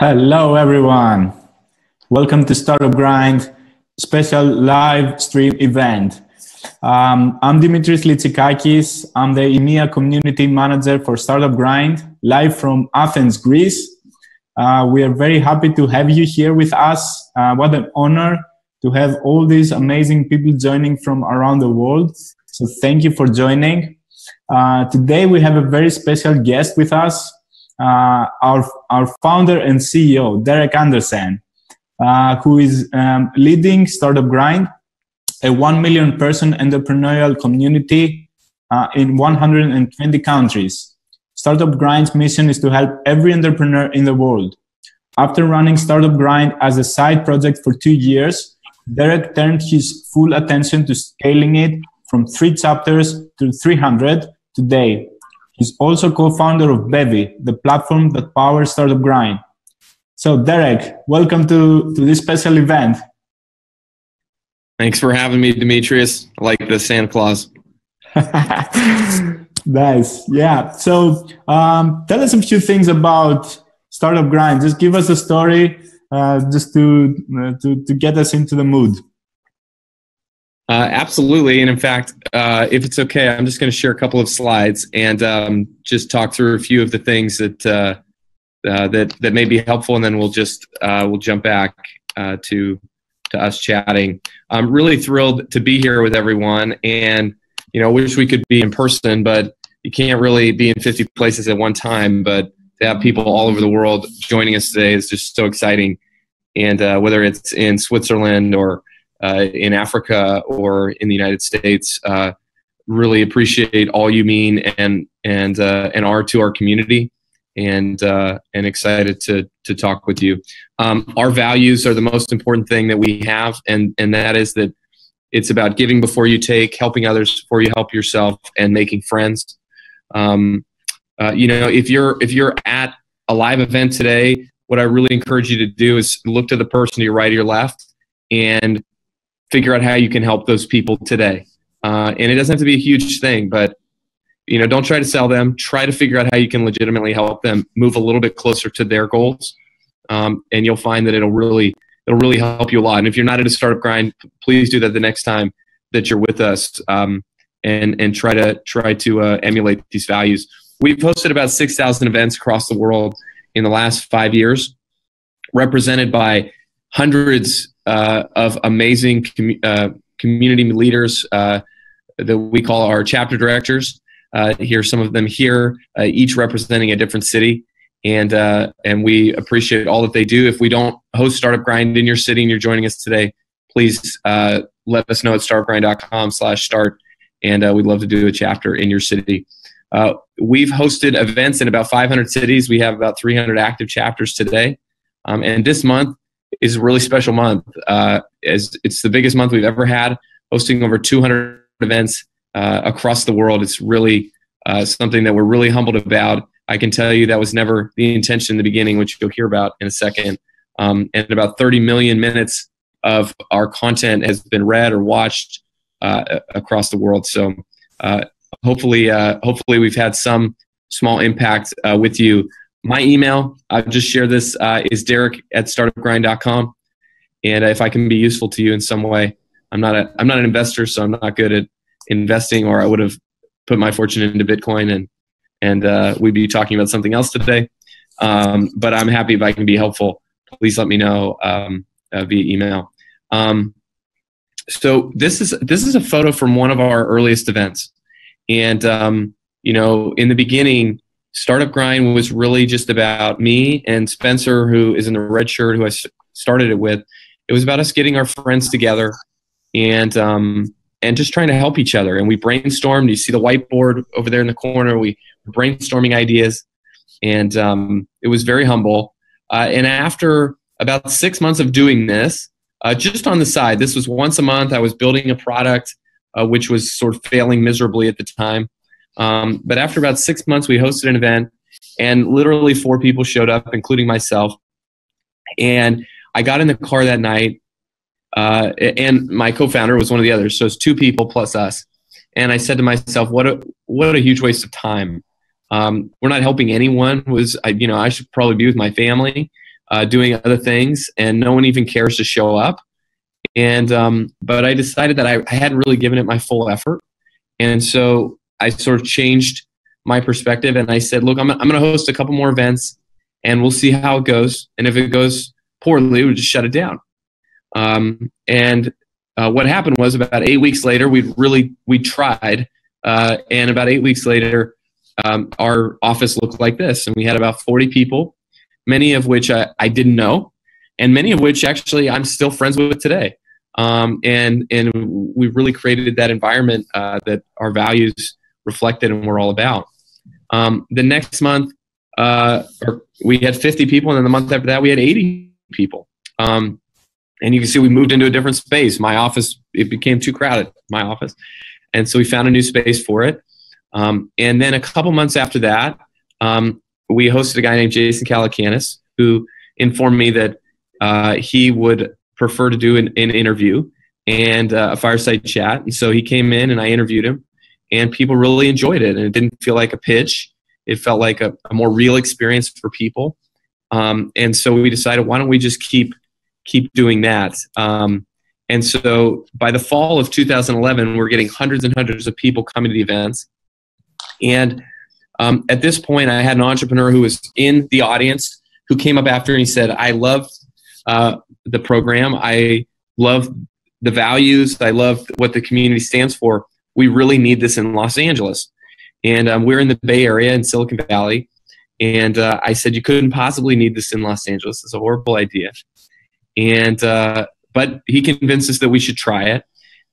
Hello, everyone. Welcome to Startup Grind special live stream event. I'm Dimitris Litsikakis. I'm the EMEA Community Manager for Startup Grind, live from Athens, Greece. We are very happy to have you here with us. What an honor to have all these amazing people joining from around the world. So thank you for joining. Today we have a very special guest with us. Our founder and CEO, Derek Andersen, who is leading Startup Grind, a 1 million person entrepreneurial community in 120 countries. Startup Grind's mission is to help every entrepreneur in the world. After running Startup Grind as a side project for 2 years, Derek turned his full attention to scaling it from 3 chapters to 300 today. He's also co-founder of Bevy, the platform that powers Startup Grind. So Derek, welcome to this special event. Thanks for having me, Dimitris. I like the Santa Claus. Nice. Yeah. So tell us a few things about Startup Grind. Just give us a story just to get us into the mood. Absolutely. And in fact, if it's okay, I'm just going to share a couple of slides and just talk through a few of the things that may be helpful, and then we'll jump back to us chatting. I'm really thrilled to be here with everyone, and wish we could be in person, but you can't really be in 50 places at one time. But to have people all over the world joining us today is just so exciting. And whether it's in Switzerland or in Africa or in the United States, really appreciate all you mean and are to our community, and excited to talk with you. Our values are the most important thing that we have, and that is that it's about giving before you take, helping others before you help yourself, and making friends. If you're at a live event today, what I really encourage you to do is look to the person to your right or your left and figure out how you can help those people today. And it doesn't have to be a huge thing, but don't try to sell them. Try to figure out how you can legitimately help them move a little bit closer to their goals. And you'll find that it'll really help you a lot. And if you're not in a Startup Grind, please do that the next time that you're with us, and try to emulate these values. We've hosted about 6,000 events across the world in the last 5 years, represented by hundreds of amazing community leaders that we call our chapter directors. Here, some of them here, each representing a different city, and we appreciate all that they do. If we don't host Startup Grind in your city and you're joining us today, please let us know at startupgrind.com/start, and we'd love to do a chapter in your city. We've hosted events in about 500 cities. We have about 300 active chapters today, and this month is a really special month. As it's the biggest month we've ever had, hosting over 200 events across the world. It's really something that we're really humbled about. I can tell you that was never the intention in the beginning, which you'll hear about in a second. And about 30 million minutes of our content has been read or watched across the world. So hopefully we've had some small impact with you. My email, I've just shared this, is derek@startupgrind.com. And if I can be useful to you in some way, I'm not an investor, so I'm not good at investing, or I would have put my fortune into Bitcoin and we'd be talking about something else today. But I'm happy if I can be helpful. Please let me know via email. So this is a photo from one of our earliest events. And, in the beginning, Startup Grind was really just about me and Spencer, who is in the red shirt, who I started it with. It was about us getting our friends together and just trying to help each other. And we brainstormed. You see the whiteboard over there in the corner. We were brainstorming ideas, and it was very humble. And after about 6 months of doing this, just on the side, this was once a month, I was building a product, which was sort of failing miserably at the time. But after about 6 months, we hosted an event, and literally 4 people showed up, including myself. And I got in the car that night, and my co-founder was one of the others. So it's 2 people plus us. And I said to myself, what a huge waste of time. We're not helping anyone. I should probably be with my family. doing other things, and no one even cares to show up. And but I decided that I hadn't really given it my full effort, and so I sort of changed my perspective, and I said, look, I'm going to host a couple more events, and we'll see how it goes. And if it goes poorly, we'll just shut it down. What happened was, about 8 weeks later, we tried, and about 8 weeks later, our office looked like this, and we had about 40 people, many of which I didn't know, and many of which actually I'm still friends with today. And we really created that environment that our values reflected and we're all about. The next month, we had 50 people, and then the month after that, we had 80 people. And you can see we moved into a different space. My office, it became too crowded, my office. And so we found a new space for it. And then a couple months after that, we hosted a guy named Jason Calacanis, who informed me that he would prefer to do an interview and a fireside chat. And so he came in and I interviewed him, and people really enjoyed it. And it didn't feel like a pitch. It felt like a more real experience for people. And so we decided, why don't we just keep doing that? And so by the fall of 2011, we're getting hundreds and hundreds of people coming to the events. And at this point, I had an entrepreneur who was in the audience who came up after and he said, I love the program. I love the values. I love what the community stands for. We really need this in Los Angeles. And we're in the Bay Area in Silicon Valley. And I said, you couldn't possibly need this in Los Angeles. It's a horrible idea. And but he convinced us that we should try it.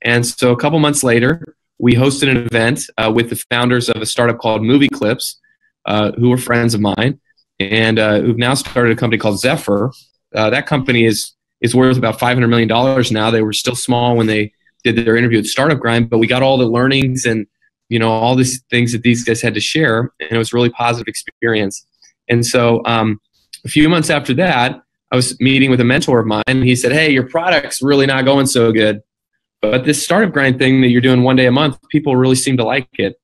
And so a couple months later, we hosted an event with the founders of a startup called Movie Clips, who were friends of mine, and who've now started a company called Zephyr. That company is worth about $500 million now. They were still small when they did their interview at Startup Grind, but we got all the learnings and all these things that these guys had to share, and it was a really positive experience. And so a few months after that, I was meeting with a mentor of mine, and he said, hey, your product's really not going so good, but this Startup Grind thing that you're doing one day a month, people really seem to like it.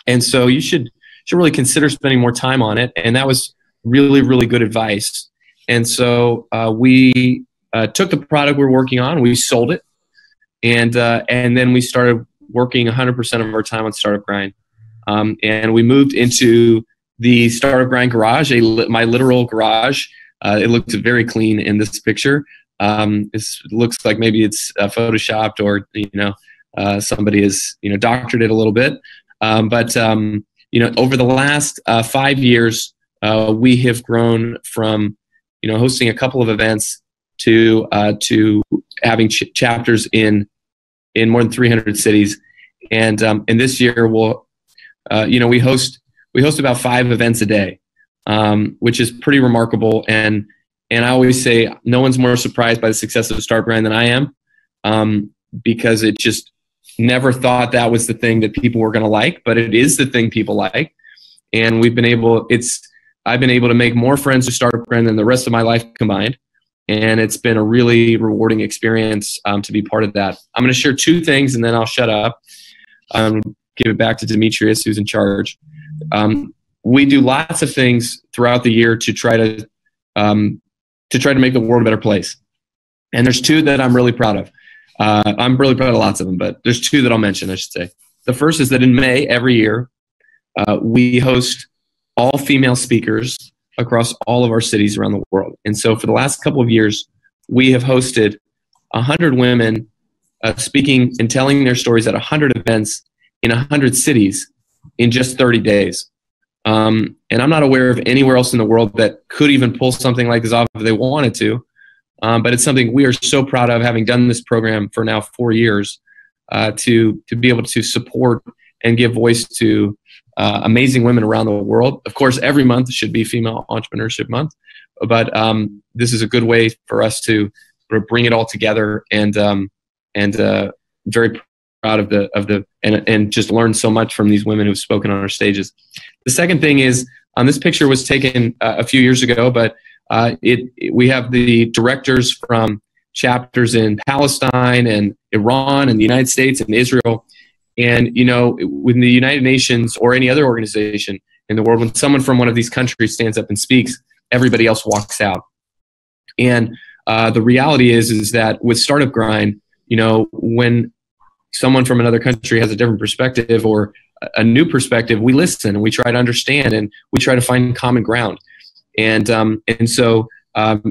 And so you should really consider spending more time on it. And that was really, really good advice. And so we took the product we were working on, we sold it, and then we started working 100% of our time on Startup Grind. And we moved into the Startup Grind garage, my literal garage. It looked very clean in this picture. It looks like maybe it's photoshopped or somebody has doctored it a little bit. But over the last 5 years, we have grown from hosting a couple of events to having chapters in more than 300 cities. And this year we'll we host about 5 events a day. Which is pretty remarkable. And I always say no one's more surprised by the success of Startup Grind than I am, because it just never thought that was the thing that people were going to like, but it is the thing people like. And I've been able to make more friends with Startup Grind than the rest of my life combined. And it's been a really rewarding experience to be part of that. I'm going to share 2 things and then I'll shut up. Give it back to Dimitris, who's in charge. We do lots of things throughout the year to try to make the world a better place. And there's 2 that I'm really proud of. I'm really proud of lots of them, but there's 2 that I'll mention, I should say. The first is that in May every year, we host all female speakers across all of our cities around the world. And so for the last couple of years, we have hosted 100 women speaking and telling their stories at 100 events in 100 cities in just 30 days. And I'm not aware of anywhere else in the world that could even pull something like this off if they wanted to. But it's something we are so proud of, having done this program for now 4 years, to be able to support and give voice to amazing women around the world. Of course, every month should be Female Entrepreneurship Month, but this is a good way for us to sort of bring it all together, and very proud of and just learn so much from these women who've spoken on our stages. The second thing is, this picture was taken a few years ago, but we have the directors from chapters in Palestine and Iran and the United States and Israel. And, when the United Nations or any other organization in the world, when someone from one of these countries stands up and speaks, everybody else walks out. And the reality is that with Startup Grind, when someone from another country has a different perspective or a new perspective, we listen and we try to understand and we try to find common ground. And so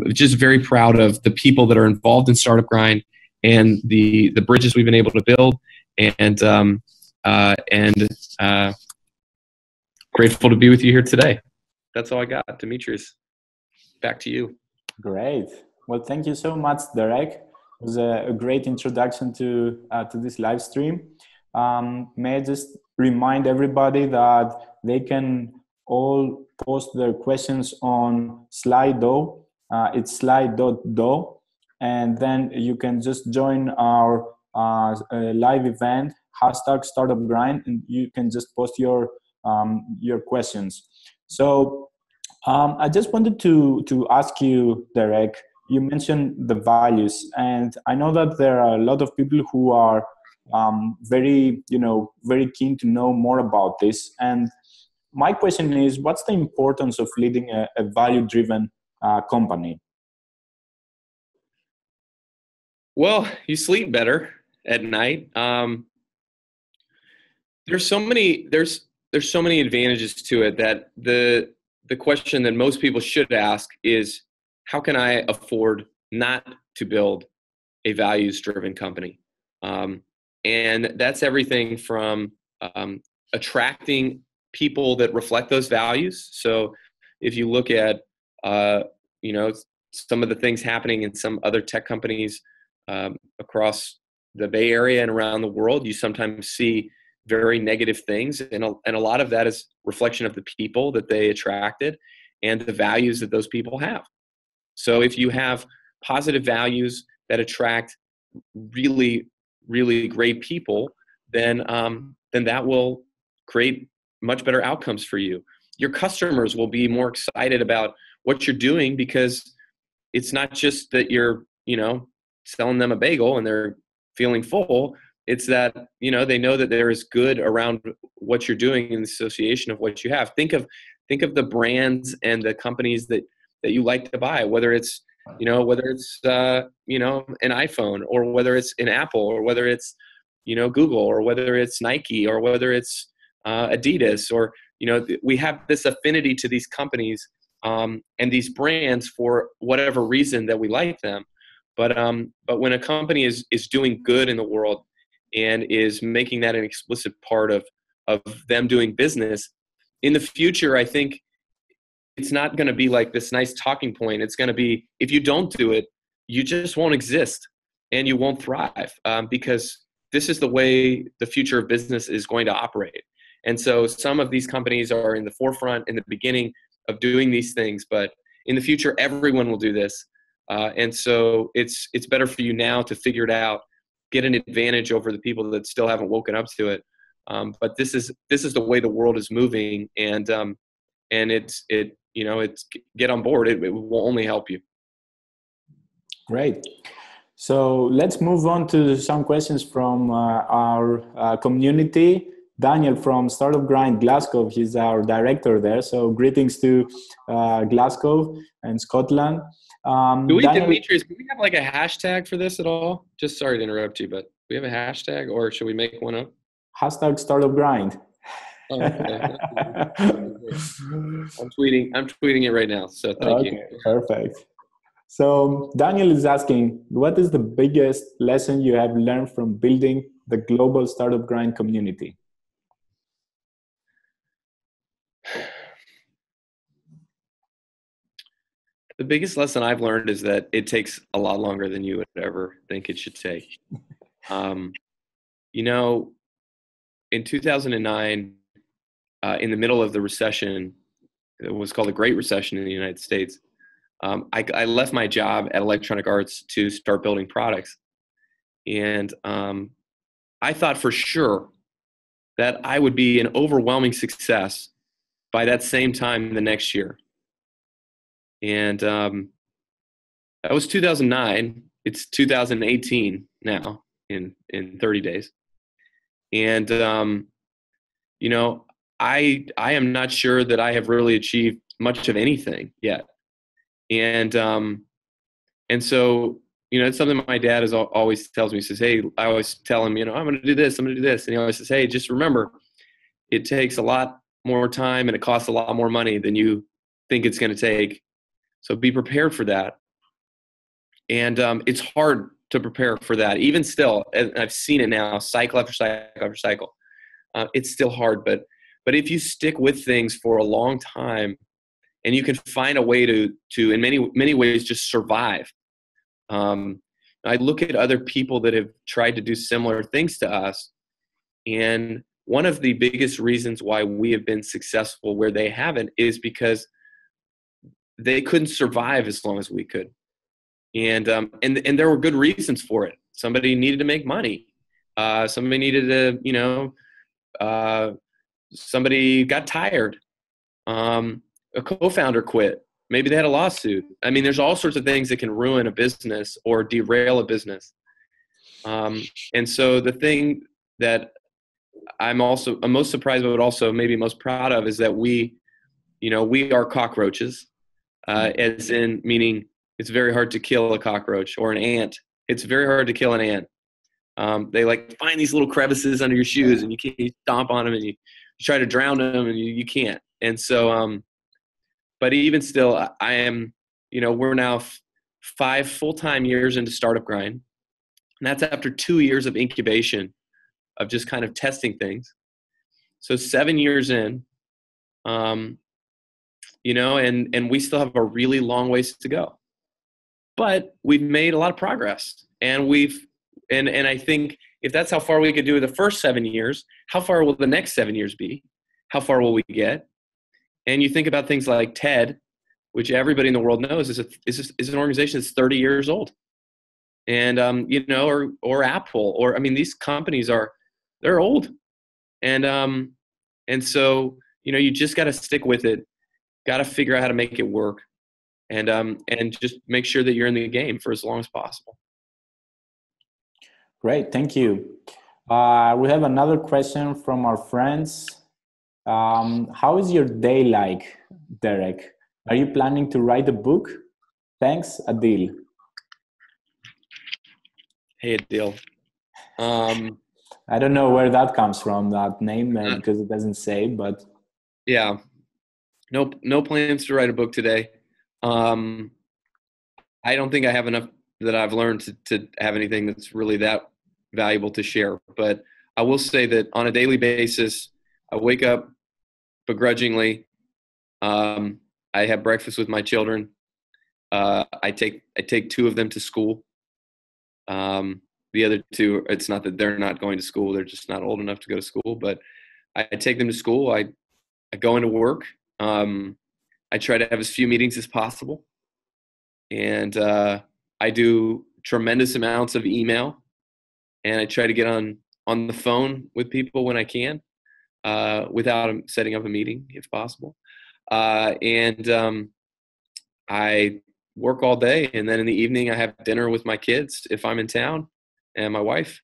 just very proud of the people that are involved in Startup Grind and the bridges we've been able to build, and grateful to be with you here today. That's all I got. Dimitris, back to you. Great. Well, thank you so much, Derek. It was a great introduction to this live stream. May I just remind everybody that they can all post their questions on Slido. It's slide.do, and then you can just join our live event, #StartupGrind, and you can just post your questions. So I just wanted to ask you, Derek, you mentioned the values, and I know that there are a lot of people who are very keen to know more about this. And my question is, what's the importance of leading a value-driven company? Well, you sleep better at night. There's so many advantages to it that the question that most people should ask is, how can I afford not to build a values-driven company? And that's everything from attracting people that reflect those values. So if you look at some of the things happening in some other tech companies across the Bay Area and around the world, you sometimes see very negative things, and a lot of that is reflection of the people that they attracted and the values that those people have. So if you have positive values that attract really, really great people, then that will create much better outcomes for you. Your customers will be more excited about what you're doing, because it's not just that you're, selling them a bagel and they're feeling full. It's that, they know that there is good around what you're doing in the association of what you have. Think of the brands and the companies that you like to buy, whether it's an iPhone, or whether it's an Apple, or whether it's, Google, or whether it's Nike, or whether it's Adidas, or, we have this affinity to these companies and these brands for whatever reason that we like them. But when a company is doing good in the world and is making that an explicit part of them doing business, in the future, I think it's not going to be like this nice talking point. It's going to be, if you don't do it, you just won't exist and you won't thrive, because this is the way the future of business is going to operate. And so some of these companies are in the forefront in the beginning of doing these things, but in the future, everyone will do this. And so it's better for you now to figure it out, get an advantage over the people that still haven't woken up to it. But this is the way the world is moving, and it's get on board. It will only help you. Great. So let's move on to some questions from our community. Daniel from Startup Grind Glasgow, he's our director there. So greetings to Glasgow and Scotland. Dimitris, do we have like a hashtag for this at all? Just sorry to interrupt you, but do we have a hashtag, or should we make one up? #StartupGrind. Oh, okay. I'm tweeting it right now. So thank you. Perfect. So Daniel is asking, what is the biggest lesson you have learned from building the global Startup Grind community? The biggest lesson I've learned is that it takes a lot longer than you would ever think it should take. In 2009, in the middle of the recession, it was called the Great Recession in the United States, I left my job at Electronic Arts to start building products. And I thought for sure that I would be an overwhelming success by that same time the next year. And that was 2009. It's 2018 now, in 30 days. And, I am not sure that I have really achieved much of anything yet. And And so, it's something my dad always tells me. He says, hey, I always tell him, I'm going to do this, I'm going to do this. And he always says, hey, just remember, it takes a lot more time and it costs a lot more money than you think it's going to take. So be prepared for that. And it's hard to prepare for that. Even still, and I've seen it now, cycle after cycle after cycle. It's still hard, but if you stick with things for a long time, and you can find a way to in many ways just survive. I look at other people that have tried to do similar things to us, and one of the biggest reasons why we have been successful where they haven't is because they couldn't survive as long as we could. And there were good reasons for it. Somebody needed to make money. Somebody needed to, somebody got tired. A co-founder quit. Maybe they had a lawsuit. I mean, there's all sorts of things that can ruin a business or derail a business. And so the thing that I'm most surprised but also maybe most proud of is that we are cockroaches, as in meaning it's very hard to kill a cockroach, or an ant. It's very hard to kill an ant. They find these little crevices under your shoes, and you stomp on them, and you try to drown them, and you can't. And so, but even still, I am, we're now 5 full-time years into Startup Grind. And that's after 2 years of incubation of just kind of testing things. So 7 years in, and we still have a really long ways to go. But we've made a lot of progress. And and I think if that's how far we could do the first 7 years, how far will the next 7 years be? How far will we get? And you think about things like TED, which everybody in the world knows is an organization that's 30 years old. And, or Apple, or, I mean, these companies they're old. And so, you just got to stick with it, got to figure out how to make it work, and just make sure that you're in the game for as long as possible. Great. Thank you. We have another question from our friends. How is your day like, Derek? Are you planning to write a book? Thanks, Adil. Hey, Adil. I don't know where that comes from, that name, because it doesn't say, but... Yeah. No plans to write a book today. I don't think I have enough that I've learned to have anything that's really that valuable to share. But I will say that on a daily basis, I wake up begrudgingly. I have breakfast with my children. I take 2 of them to school. The other 2, it's not that they're not going to school; they're just not old enough to go to school. But I take them to school. I go into work. I try to have as few meetings as possible, and I do tremendous amounts of email, and I try to get on the phone with people when I can, without setting up a meeting if possible. And I work all day, and then in the evening I have dinner with my kids if I'm in town, and my wife,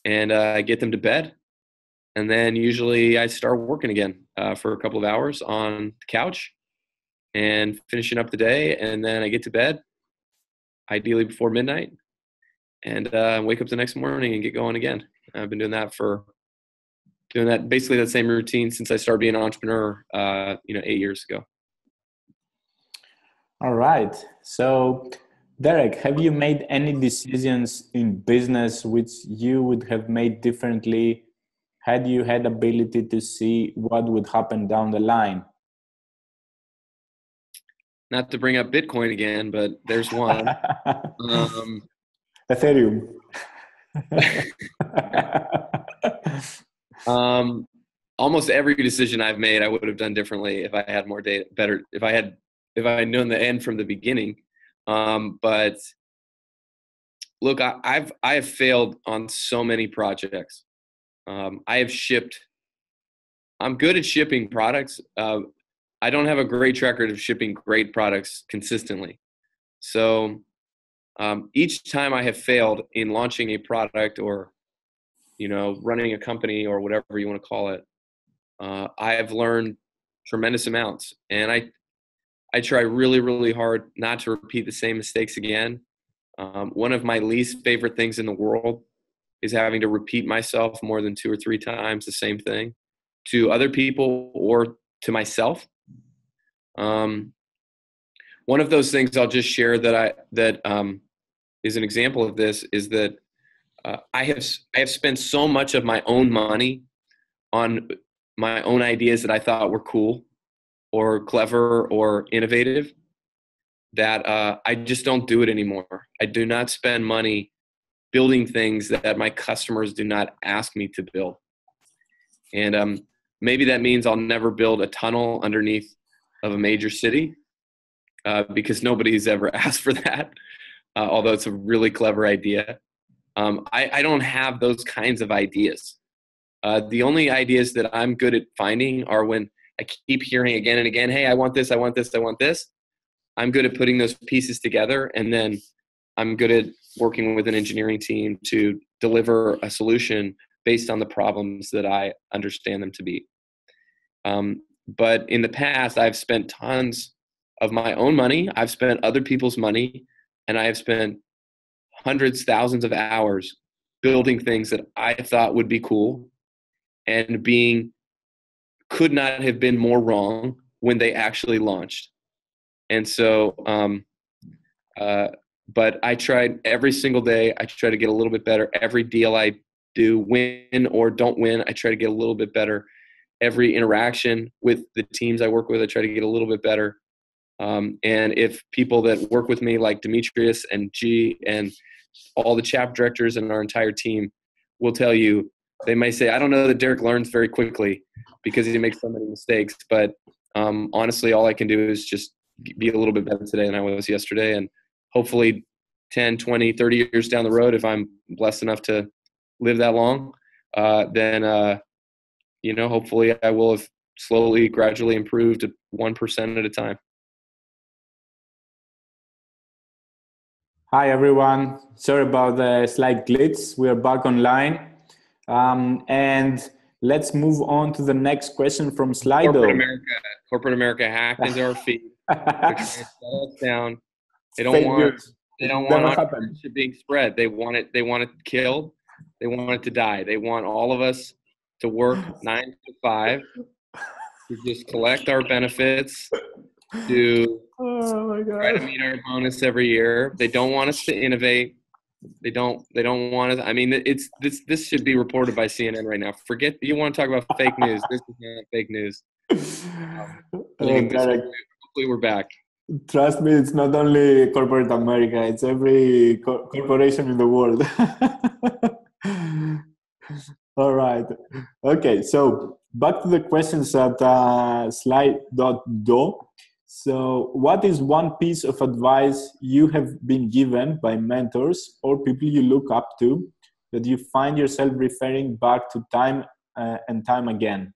and I get them to bed, and then usually I start working again for a couple of hours on the couch and finishing up the day, and then I get to bed ideally before midnight, and wake up the next morning and get going again. I've been doing that basically that same routine since I started being an entrepreneur 8 years ago. All right. So, Derek, have you made any decisions in business which you would have made differently had you had ability to see what would happen down the line? Not to bring up Bitcoin again, but there's one. Ethereum. Almost every decision I've made, I would have done differently if I had more data, better, if I had known the end from the beginning. But look, I have failed on so many projects. I'm good at shipping products. I don't have a great track record of shipping great products consistently. So each time I have failed in launching a product or, running a company or whatever you want to call it, I have learned tremendous amounts. And I try really, really hard not to repeat the same mistakes again. One of my least favorite things in the world is having to repeat myself more than 2 or 3 times the same thing to other people or to myself. One of those things I'll just share that is an example of this is that I have spent so much of my own money on my own ideas that I thought were cool or clever or innovative that I just don't do it anymore. I do not spend money building things that my customers do not ask me to build. And maybe that means I'll never build a tunnel underneath of a major city because nobody's ever asked for that, although it's a really clever idea. I don't have those kinds of ideas. The only ideas that I'm good at finding are when I keep hearing again and again, hey, I want this, I want this, I want this. I'm good at putting those pieces together, and then I'm good at working with an engineering team to deliver a solution based on the problems that I understand them to be. But in the past, I've spent tons of my own money. I've spent other people's money, and I have spent hundreds, thousands of hours building things that I thought would be cool and could not have been more wrong when they actually launched. And so, but I tried every single day. I try to get a little bit better. Every deal I do, win or don't win, I try to get a little bit better. Every interaction with the teams I work with, I try to get a little bit better. And if people that work with me, like Dimitris and G and all the chapter directors and our entire team, will tell you, they may say, I don't know that Derek learns very quickly because he makes so many mistakes. But honestly, all I can do is just be a little bit better today than I was yesterday. And hopefully 10, 20, 30 years down the road, if I'm blessed enough to live that long, then, hopefully I will have slowly, gradually improved 1% at a time. Hi, everyone. Sorry about the slight glitch. We are back online. And let's move on to the next question from Slido. Corporate America hacked into our feed. They're trying to shut us down. They don't Fake want news. entrepreneurship being spread. They want it killed. They want it to die. They want all of us to work 9 to 5 to just collect our benefits, to try to meet our bonus every year. They don't want us to innovate. They don't want us. I mean, this should be reported by CNN right now. Forget you want to talk about fake news. This is not fake news. Hopefully we're back. Trust me, it's not only corporate America. It's every corporation in the world. All right. Okay, so back to the questions at slide.do. So what is one piece of advice you have been given by mentors or people you look up to that you find yourself referring back to time and time again?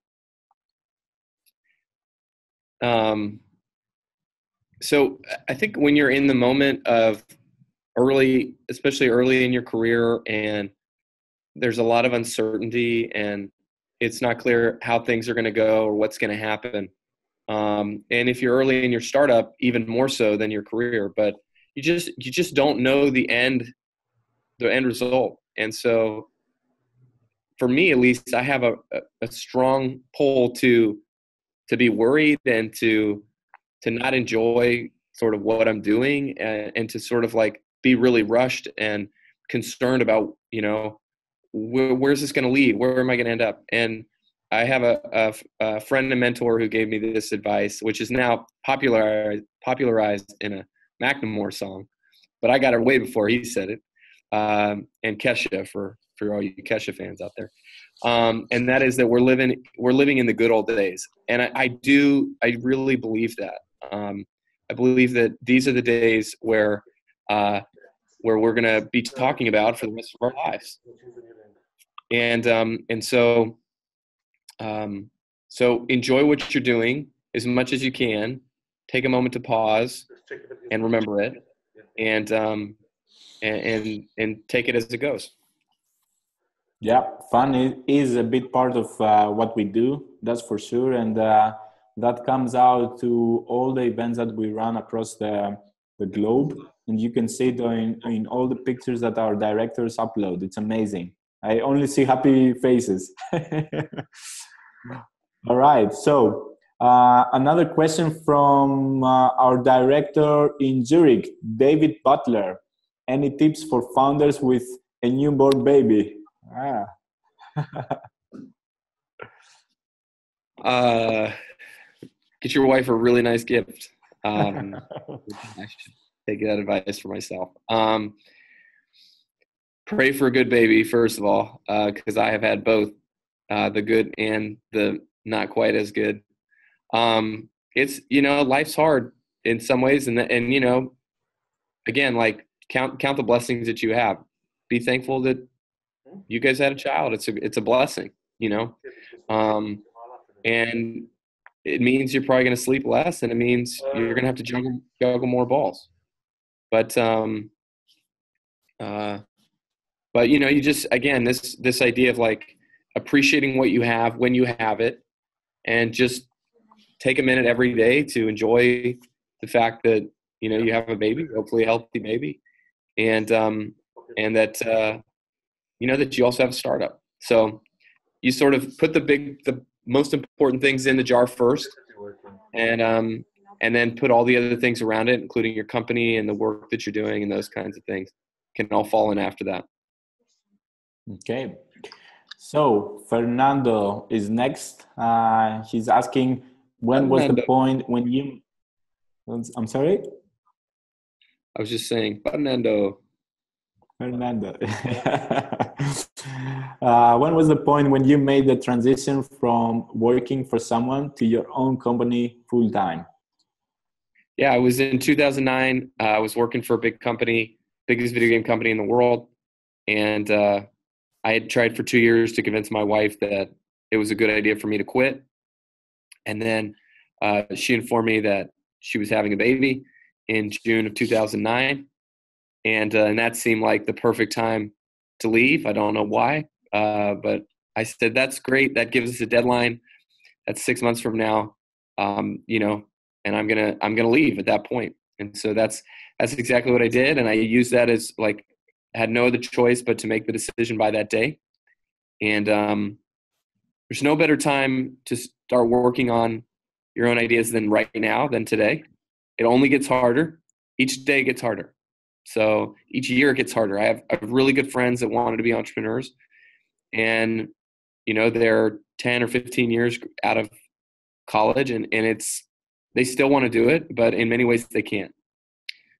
So I think when you're in the moment of especially early in your career, and there's a lot of uncertainty and it's not clear how things are going to go or what's going to happen. And if you're early in your startup, even more so than your career, but you just don't know the end result. And so for me, at least, I have a strong pull to be worried and to not enjoy sort of what I'm doing and to sort of like be really rushed and concerned about, where's this going to lead? Where am I going to end up? And I have a friend and mentor who gave me this advice, which is now popularized in a Macklemore song, but I got it way before he said it. And Kesha, for all you Kesha fans out there. And that is that we're living in the good old days. And I really believe that. I believe that these are the days where we're going to be talking about for the rest of our lives. And so enjoy what you're doing as much as you can. Take a moment to pause and remember it, and take it as it goes. Yeah, fun is a big part of what we do. That's for sure, and that comes out to all the events that we run across the the globe, and you can see it in all the pictures that our directors upload. It's amazing. I only see happy faces. All right. So another question from our director in Zurich, David Butler. Any tips for founders with a newborn baby? Get your wife a really nice gift. I should take that advice for myself. Pray for a good baby, first of all, because I have had both the good and the not quite as good. It's, life's hard in some ways. And again, like count the blessings that you have. Be thankful that you guys had a child. It's a blessing, and it means you're probably going to sleep less, and it means you're going to have to juggle more balls. But you just, again, this idea of like appreciating what you have when you have it, and just take a minute every day to enjoy the fact that, you have a baby, hopefully a healthy baby, and that, that you also have a startup. So you sort of put the most important things in the jar first, and then put all the other things around it, including your company and the work that you're doing and those kinds of things, can all fall in after that. Okay. So Fernando is next. He's asking, when was the point when you... I'm sorry? I was just saying, Fernando. When was the point when you made the transition from working for someone to your own company full time? Yeah, it was in 2009. I was working for a big company, biggest video game company in the world. And I had tried for 2 years to convince my wife that it was a good idea for me to quit. And then she informed me that she was having a baby in June of 2009. And that seemed like the perfect time to leave. I don't know why, but I said, that's great. That gives us a deadline. That's 6 months from now, and I'm gonna leave at that point. And so that's exactly what I did. And I used that as like, had no other choice but to make the decision by that day. And there's no better time to start working on your own ideas than right now, than today. It only gets harder. Each day gets harder. So each year it gets harder. I have really good friends that wanted to be entrepreneurs, and they're 10 or 15 years out of college, and they still want to do it, but in many ways they can't,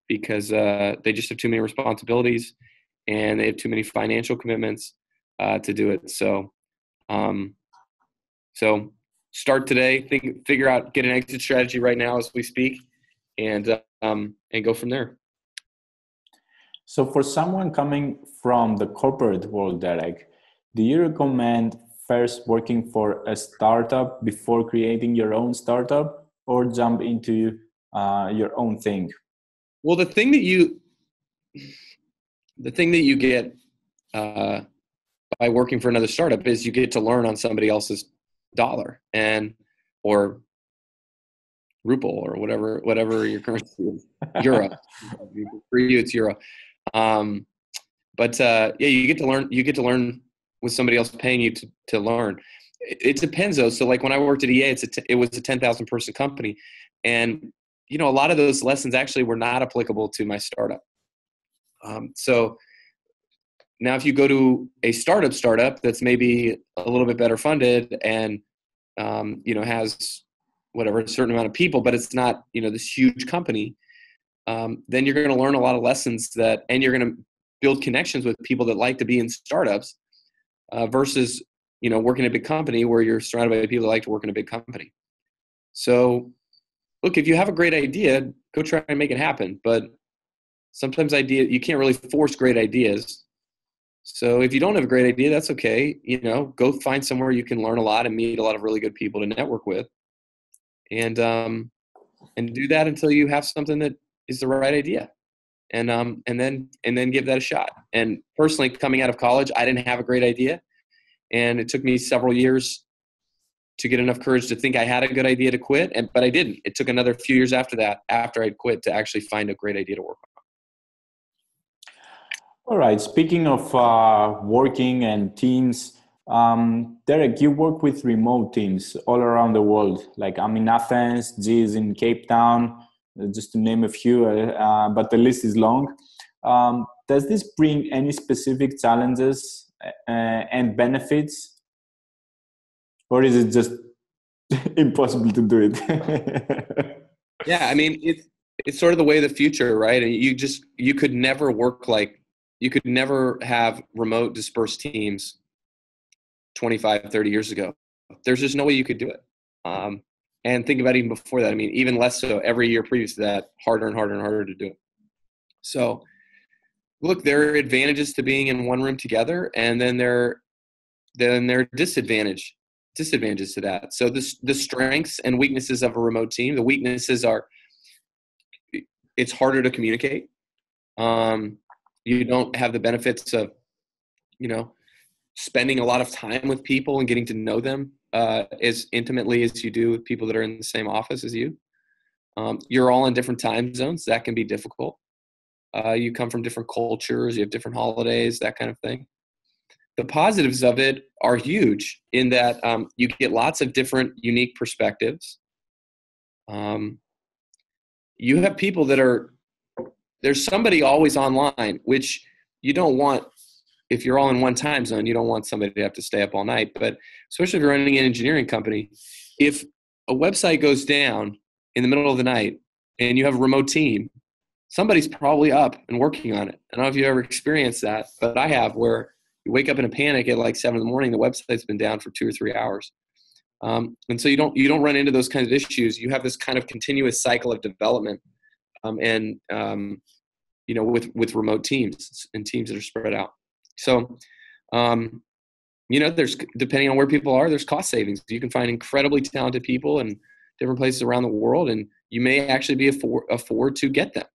because they just have too many responsibilities and they have too many financial commitments to do it. So start today, figure out, get an exit strategy right now as we speak, and go from there. So for someone coming from the corporate world, Derek, do you recommend first working for a startup before creating your own startup, or jump into your own thing? Well, the thing that you get by working for another startup is you get to learn on somebody else's dollar or ruble or whatever your currency is. Euro. For you, it's euro. You get to learn with somebody else paying you to learn. It depends though. So like when I worked at EA, it was a 10,000 person company, and a lot of those lessons actually were not applicable to my startup. So now if you go to a startup that's maybe a little bit better funded and has a certain amount of people, but it's not this huge company, then you're going to learn a lot of lessons and you're going to build connections with people that like to be in startups versus working at a big company where you're surrounded by people that like to work in a big company. So look, if you have a great idea, go try and make it happen. But sometimes you can't really force great ideas. So if you don't have a great idea, that's okay. Go find somewhere you can learn a lot and meet a lot of really good people to network with, and do that until you have something that is the right idea, and then give that a shot. And personally, coming out of college, I didn't have a great idea, and it took me several years to get enough courage to think I had a good idea to quit, but I didn't. It took another few years after that, after I'd quit, to actually find a great idea to work on. All right. Speaking of working and teams, Derek, you work with remote teams all around the world. Like I'm in Athens, G is in Cape Town, just to name a few, but the list is long. Does this bring any specific challenges and benefits? Or is it just impossible to do it? Yeah, I mean, it's sort of the way of the future, right? And you could never have remote dispersed teams 25, 30 years ago. There's just no way you could do it. And think about even before that. I mean, even less so every year previous to that, harder and harder and harder to do it. So look, there are advantages to being in one room together, and then there are disadvantages to that. So the strengths and weaknesses of a remote team, the weaknesses are it's harder to communicate. You don't have the benefits of, spending a lot of time with people and getting to know them as intimately as you do with people that are in the same office as you. You're all in different time zones. That can be difficult. You come from different cultures. You have different holidays, that kind of thing. The positives of it are huge in that you get lots of different unique perspectives. You have people there's somebody always online, which you don't want. If you're all in one time zone, you don't want somebody to have to stay up all night. But especially if you're running an engineering company, if a website goes down in the middle of the night and you have a remote team, somebody's probably up and working on it. I don't know if you ever experienced that, but I have, where you wake up in a panic at like 7 a.m. The website's been down for 2 or 3 hours. And so you don't run into those kinds of issues. You have this kind of continuous cycle of development with remote teams and teams that are spread out. So, there's, depending on where people are, there's cost savings. You can find incredibly talented people in different places around the world, and you may actually be afford to get them.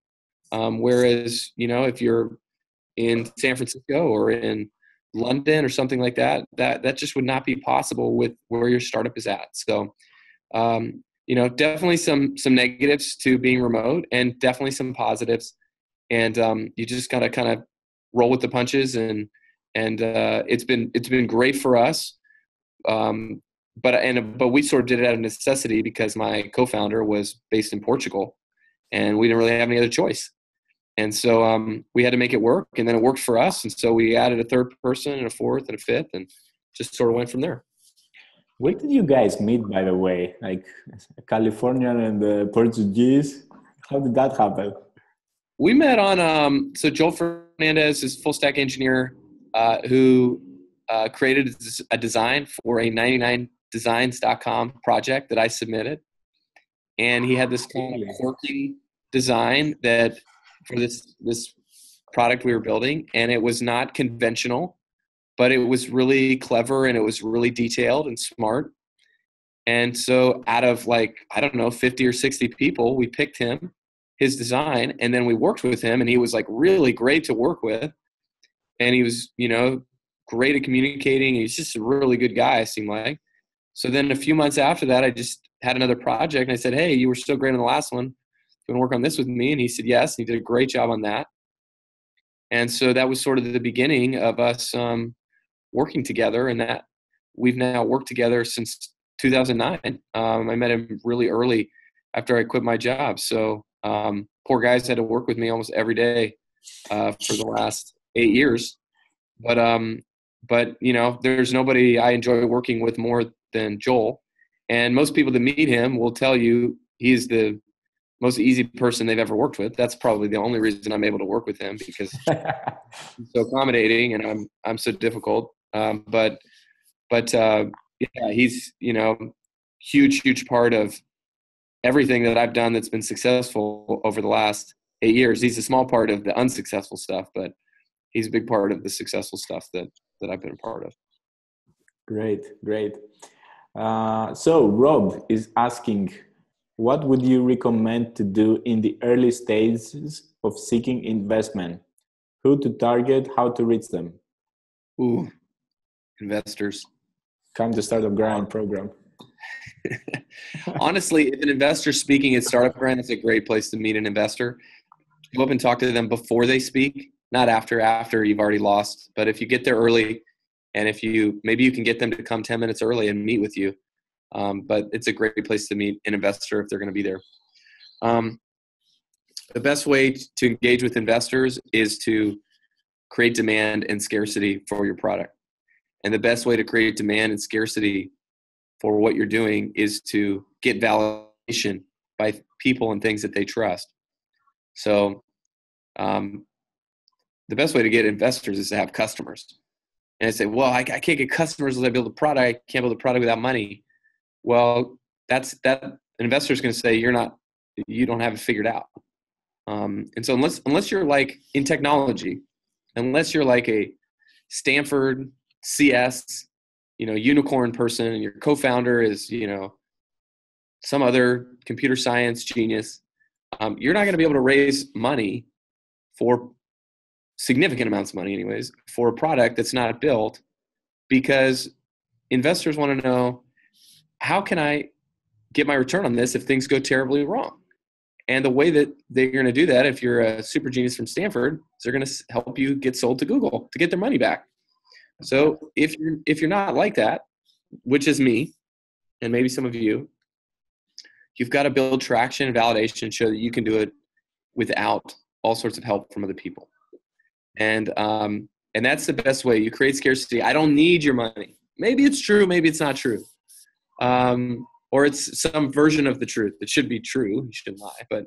Whereas, if you're in San Francisco or in London or something like that, that just would not be possible with where your startup is at. So, definitely some negatives to being remote, and definitely some positives. And you just gotta kind of roll with the punches, and it's been great for us. But we sort of did it out of necessity because my co-founder was based in Portugal, and we didn't really have any other choice. And so we had to make it work, and then it worked for us. And so we added a third person and a fourth and a fifth, and just sort of went from there. Where did you guys meet, by the way? Like Californian and the Portuguese? How did that happen? We met on, so Joel Fernandez is full stack engineer who created a design for a 99designs.com project that I submitted. And he had this kind of quirky design that for this product we were building, and it was not conventional, but it was really clever and it was really detailed and smart. And so out of 50 or 60 people, we picked his design, and then we worked with him, and he was really great to work with. And he was, great at communicating. He's just a really good guy, it seemed like. So then a few months after that, I just had another project, and I said, hey, you were so great on the last one. You want to work on this with me? And he said, yes. And he did a great job on that. And so that was sort of the beginning of us working together, and that we've now worked together since 2009. I met him really early after I quit my job. So poor guys had to work with me almost every day for the last 8 years. But there's nobody I enjoy working with more than Joel. And most people that meet him will tell you he's the most easy person they've ever worked with. That's probably the only reason I'm able to work with him, because he's so accommodating and I'm so difficult. But he's, huge part of everything that I've done that's been successful over the last 8 years. He's a small part of the unsuccessful stuff, but he's a big part of the successful stuff that I've been a part of. Great. So Rob is asking, what would you recommend to do in the early stages of seeking investment? Who to target, how to reach them? Ooh, investors. Come to Startup Grind program. Honestly, if an investor's speaking at Startup Grind, it's a great place to meet an investor. Go up and talk to them before they speak, not after you've already lost. But if you get there early, and maybe you can get them to come 10 minutes early and meet with you. But it's a great place to meet an investor if they're going to be there. The best way to engage with investors is to create demand and scarcity for your product. And the best way to create demand and scarcity for what you're doing is to get validation by people and things that they trust. So the best way to get investors is to have customers. And I say, well, I can't get customers unless I build a product. I can't build a product without money. Well, that an investor is going to say you don't have it figured out. And so unless you're like in technology, unless you're like a Stanford CS, unicorn person, and your co-founder is, some other computer science genius, you're not going to be able to raise money for significant amounts of money anyways, for a product that's not built, because investors want to know, how can I get my return on this if things go terribly wrong? And the way that they're going to do that, if you're a super genius from Stanford, is they're going to help you get sold to Google to get their money back. So if you're not like that, which is me, and maybe some of you, you've got to build traction and validation, show that you can do it without all sorts of help from other people. And that's the best way. You create scarcity. I don't need your money. Maybe it's true. Maybe it's not true. Or it's some version of the truth. It should be true. You shouldn't lie. But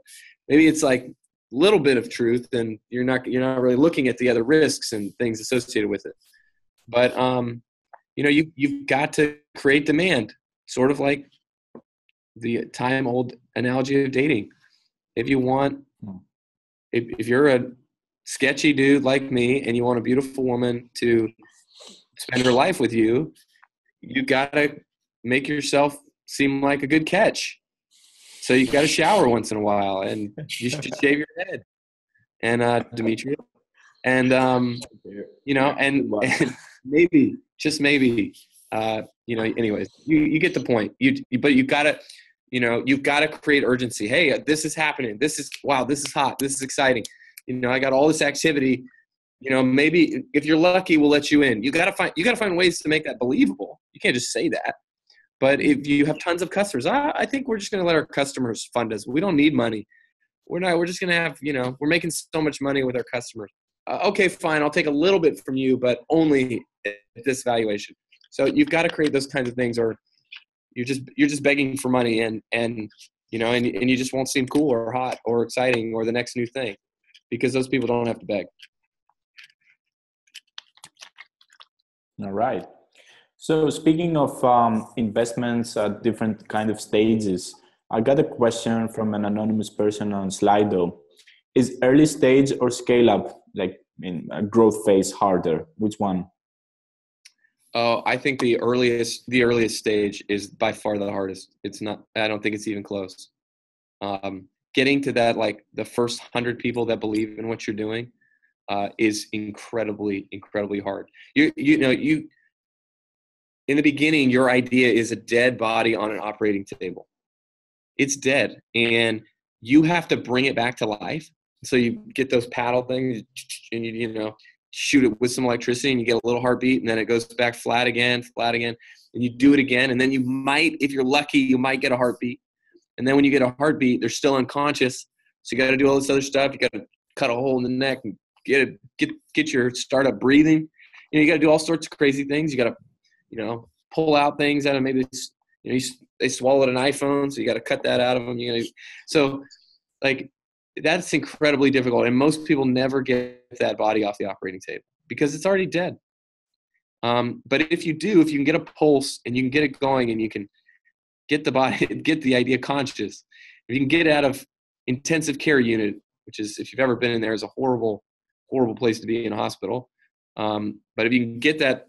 maybe it's like a little bit of truth, and you're not really looking at the other risks and things associated with it. But you've got to create demand, sort of like the time-old analogy of dating. If you're a sketchy dude like me and you want a beautiful woman to spend her life with you, you got to make yourself seem like a good catch. So you got to shower once in a while, and you should shave your head. And Dimitris, and and maybe, just maybe, anyways, you get the point. But you've got to create urgency. Hey, this is happening. This is hot. This is exciting. I got all this activity. Maybe if you're lucky, we'll let you in. You got to find ways to make that believable. You can't just say that. But if you have tons of customers, I think we're just going to let our customers fund us. We don't need money. We're just going to have, we're making so much money with our customers. Okay, fine. I'll take a little bit from you, but only at this valuation. So you've got to create those kinds of things, or you're just begging for money, and you just won't seem cool or hot or exciting or the next new thing, because those people don't have to beg. All right. So speaking of investments at different kind of stages, I got a question from an anonymous person on Slido. Is early stage or scale up, like in a growth phase, harder? Which one? Oh, I think the earliest stage is by far the hardest. It's not. I don't think it's even close. Getting to that, like the first 100 people that believe in what you're doing, is incredibly, incredibly hard. In the beginning, your idea is a dead body on an operating table. It's dead, and you have to bring it back to life. So you get those paddle things, and you shoot it with some electricity, and you get a little heartbeat, and then it goes back flat again, and you do it again, and then you might, if you're lucky, you might get a heartbeat. And then when you get a heartbeat, they're still unconscious, so you got to do all this other stuff. You got to cut a hole in the neck and get your startup breathing. You got to do all sorts of crazy things. You got to pull out things out of, maybe they swallowed an iPhone, so you got to cut that out of them. So like that's incredibly difficult, and most people never get that body off the operating table because it's already dead. But if you can get a pulse and you can get it going, and you can get the body, get the idea conscious, if you can get out of intensive care unit, which is, if you've ever been in there, is a horrible, horrible place to be in a hospital. But if you can get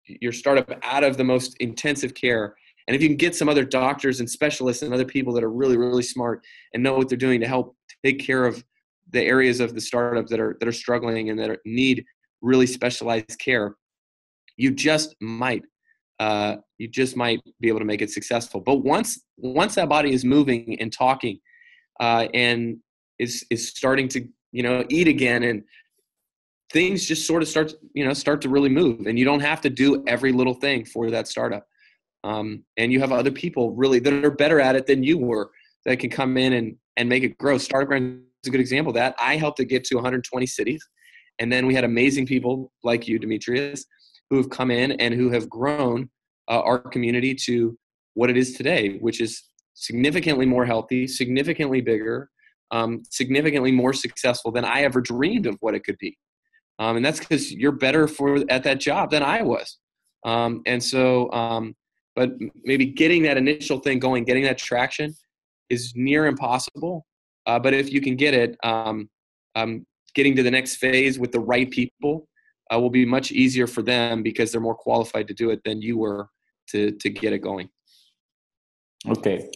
your startup out of the most intensive care, and if you can get some other doctors and specialists and other people that are really, really smart and know what they're doing to help take care of the areas of the startup that are struggling and that need really specialized care, you just might you just might be able to make it successful. But once that body is moving and talking, and is starting to, eat again, and things just sort of start to really move, and you don't have to do every little thing for that startup. And you have other people really that are better at it than you were that can come in and make it grow. Startup Grind is a good example of that. I helped it get to 120 cities. And then we had amazing people like you, Dimitris, who have come in and who have grown our community to what it is today, which is significantly more healthy, significantly bigger, significantly more successful than I ever dreamed of what it could be. And that's because you're better at that job than I was. But maybe getting that initial thing going, getting that traction is near impossible. But if you can get it, getting to the next phase with the right people will be much easier for them because they're more qualified to do it than you were to get it going. Okay.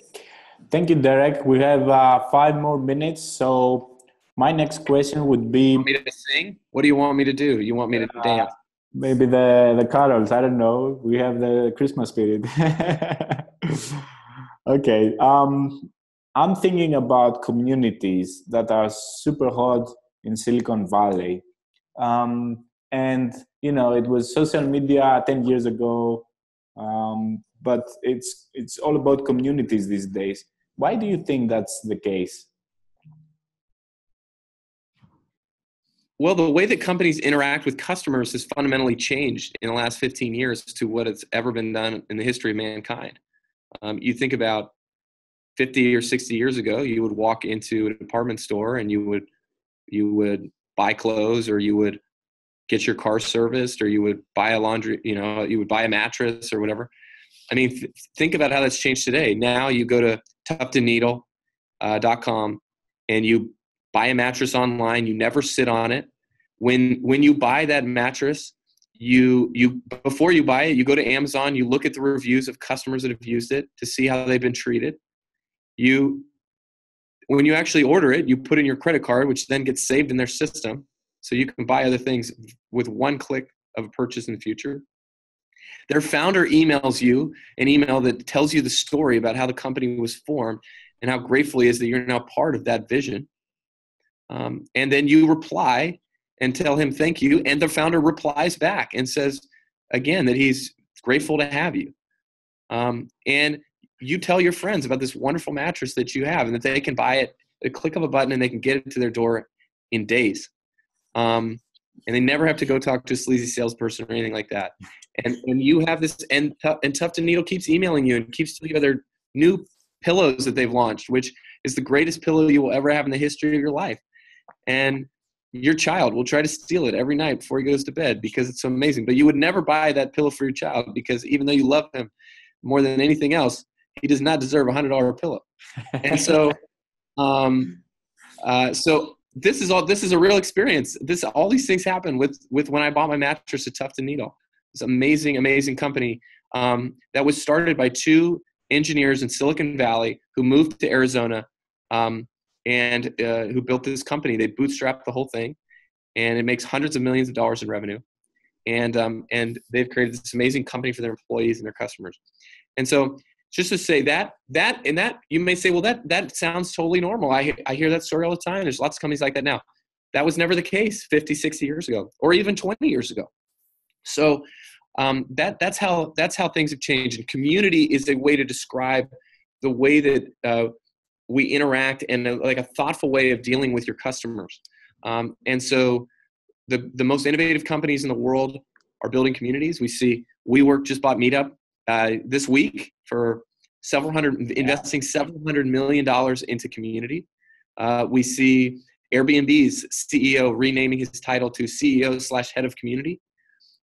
Thank you, Derek. We have 5 more minutes. So my next question would be... You want me to sing? What do you want me to do? You want me to dance? Maybe the carols. I don't know. We have the Christmas spirit. Okay. I'm thinking about communities that are super hot in Silicon Valley. And, it was social media 10 years ago. But it's all about communities these days. Why do you think that's the case? Well, the way that companies interact with customers has fundamentally changed in the last 15 years to what it's ever been done in the history of mankind. You think about 50 or 60 years ago, you would walk into a department store and you would buy clothes, or you would get your car serviced, or you would buy a laundry, you would buy a mattress or whatever. I mean, think about how that's changed today. Now you go to tuftonneedle.com and you buy a mattress online. You never sit on it. When you buy that mattress, you before you buy it, you go to Amazon. You look at the reviews of customers that have used it to see how they've been treated. When you actually order it, you put in your credit card, which then gets saved in their system, so you can buy other things with one click of a purchase in the future. Their founder emails you an email that tells you the story about how the company was formed and how grateful he is that you're now part of that vision. And then you reply and tell him thank you, and the founder replies back and says, again, that he's grateful to have you. And you tell your friends about this wonderful mattress that you have and that they can buy it at a click of a button and they can get it to their door in days. And they never have to go talk to a sleazy salesperson or anything like that. And you have this, and Tufton Needle keeps emailing you and keeps telling you about their new pillows that they've launched, which is the greatest pillow you will ever have in the history of your life. And your child will try to steal it every night before he goes to bed because it's so amazing. But you would never buy that pillow for your child because even though you love him more than anything else, he does not deserve a $100 pillow. And so, so this is a real experience. All these things happen with when I bought my mattress at Tufton Needle. It's an amazing, amazing company that was started by 2 engineers in Silicon Valley who moved to Arizona and who built this company. They bootstrapped the whole thing, and it makes hundreds of millions of dollars in revenue. And they've created this amazing company for their employees and their customers. And so, just to say that you may say, well, that sounds totally normal. I hear that story all the time. There's lots of companies like that now. That was never the case 50, 60 years ago, or even 20 years ago. So that's how things have changed. And community is a way to describe the way that we interact and like a thoughtful way of dealing with your customers. And so the most innovative companies in the world are building communities. We see WeWork just bought Meetup this week for investing several $100 million into community. We see Airbnb's CEO renaming his title to CEO/head of community.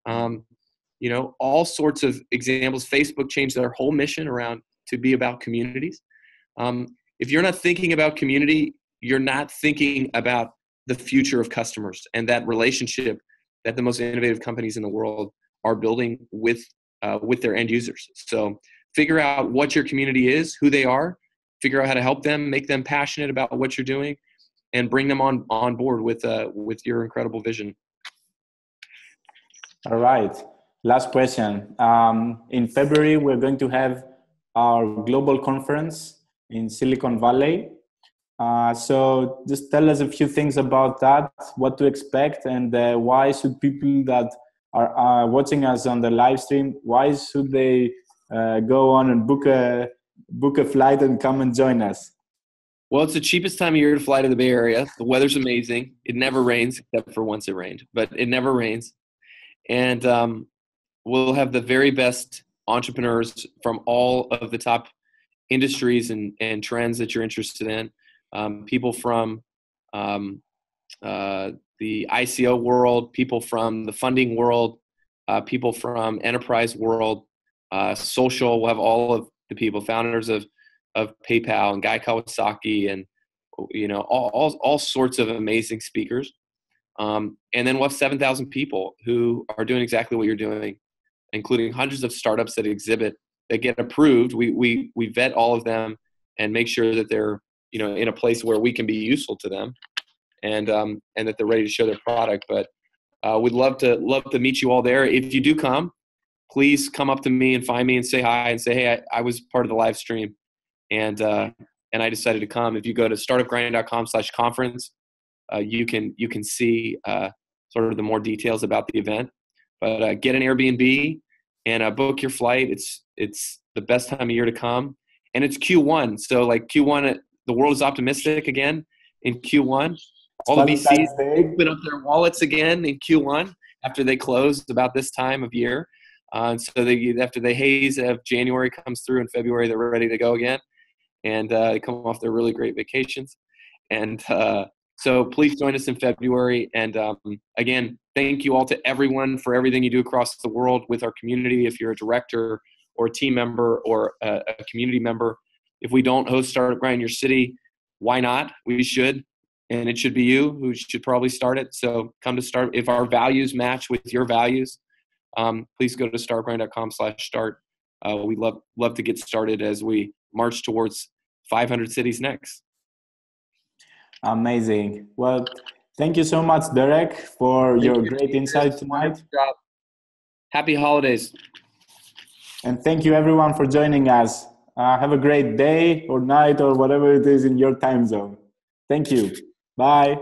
All sorts of examples. Facebook changed their whole mission around to be about communities. If you're not thinking about community, you're not thinking about the future of customers and that relationship that the most innovative companies in the world are building with their end users. So figure out what your community is, who they are, figure out how to help them, make them passionate about what you're doing, and bring them on board with your incredible vision. All right. last question. In February, we're going to have our global conference in Silicon Valley. So just tell us a few things about that, what to expect, and why should people that are watching us on the live stream, why should they go on and book a flight and come and join us? Well, it's the cheapest time of year to fly to the Bay Area. The weather's amazing. It never rains, except for once it rained, but it never rains. And we'll have the very best entrepreneurs from all of the top industries and trends that you're interested in. People from the ICO world, people from the funding world, people from enterprise world, social. We'll have all of the people, founders of PayPal and Guy Kawasaki, and all sorts of amazing speakers. And then we'll have 7,000 people who are doing exactly what you're doing, including hundreds of startups that get approved. We vet all of them and make sure that they're in a place where we can be useful to them, and that they're ready to show their product. But we'd love to meet you all there. If you do come, please come up to me and find me and say hi and say, hey, I was part of the live stream, and I decided to come. If you go to startupgrind.com/conference, you can see sort of the more details about the event. But get an Airbnb and book your flight. It's the best time of year to come, and it's Q1. So like Q1, the world is optimistic again in Q1. All the VCs open up their wallets again in Q1 after they closed about this time of year. So after the haze of January comes through in February, they're ready to go again, and they come off their really great vacations. And so please join us in February. And again, thank you all to everyone for everything you do across the world with our community. If you're a director or a team member or a community member, if we don't host Startup Grind in your city, why not? We should. And it should be you who should probably start it. So come to start. If our values match with your values, please go to startgrind.com/start. We'd love to get started as we march towards 500 cities next. Amazing. Well, thank you so much, Derek, for your great insight tonight. Happy holidays. And thank you, everyone, for joining us. Have a great day or night or whatever it is in your time zone. Thank you. Bye.